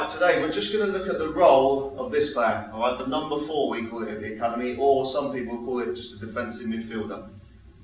Right, today we're just going to look at the role of this player, alright, the number 4 we call it at the academy, or some people call it just a defensive midfielder.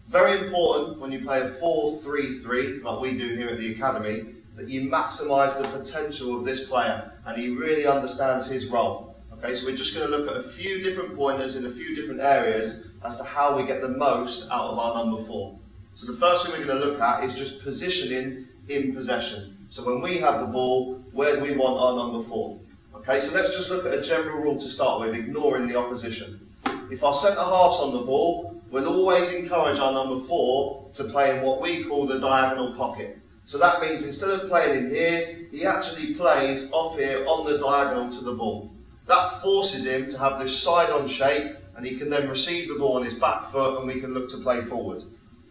Very important when you play a 4-3-3, like we do here at the academy, that you maximise the potential of this player and he really understands his role. Okay, so we're just going to look at a few different pointers in a few different areas as to how we get the most out of our number 4. So the first thing we're going to look at is just positioning in possession. So when we have the ball, where do we want our number 4? Okay, so let's just look at a general rule to start with, ignoring the opposition. If our centre-half's on the ball, we'll always encourage our number 4 to play in what we call the diagonal pocket. So that means instead of playing in here, he actually plays off here on the diagonal to the ball. That forces him to have this side-on shape, and he can then receive the ball on his back foot and we can look to play forward.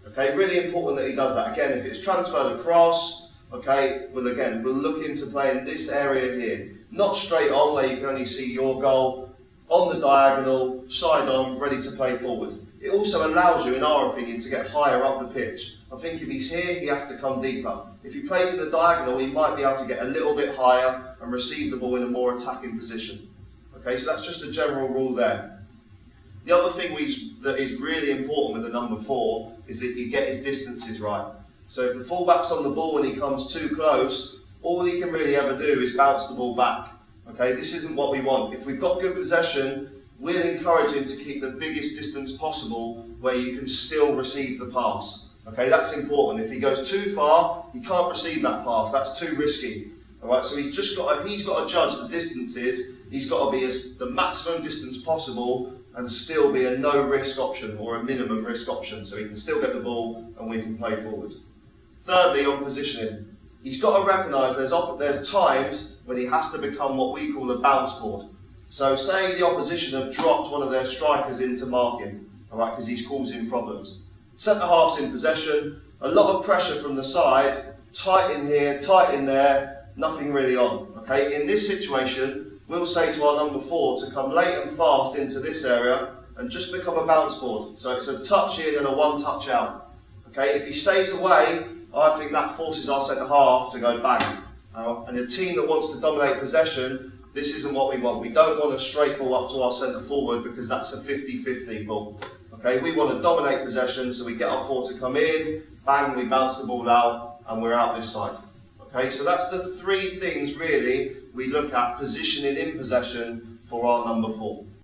Okay, really important that he does that. Again, if it's transferred across, okay, we're looking to play in this area here. Not straight on where you can only see your goal, on the diagonal, side on, ready to play forward. It also allows you, in our opinion, to get higher up the pitch. I think if he's here, he has to come deeper. If he plays in the diagonal, he might be able to get a little bit higher and receive the ball in a more attacking position. Okay, so that's just a general rule there. The other thing that is really important with the number 4 is that you get his distances right. So if the fullback's on the ball and he comes too close, all he can really ever do is bounce the ball back. Okay, this isn't what we want. If we've got good possession, we'll encourage him to keep the biggest distance possible where you can still receive the pass. Okay, that's important. If he goes too far, he can't receive that pass. That's too risky. Alright, so he's got to judge the distances. He's got to be the maximum distance possible and still be a no risk option or a minimum risk option, so he can still get the ball and we can play forward. Thirdly, on positioning, he's got to recognise there's times when he has to become what we call a bounce board. So say the opposition have dropped one of their strikers into marking, alright, because he's causing problems. Centre-half's in possession, a lot of pressure from the side, tight in here, tight in there, nothing really on. Okay, in this situation, we'll say to our number 4 to come late and fast into this area and just become a bounce board. So it's a touch in and a 1 touch out. Okay, if he stays away, I think that forces our centre-half to go bang. And a team that wants to dominate possession, this isn't what we want. We don't want a straight ball up to our centre-forward because that's a 50-50 ball. Okay, we want to dominate possession, so we get our 4 to come in, bang, we bounce the ball out, and we're out this side. Okay, so that's the 3 things really we look at positioning in possession for our number 4.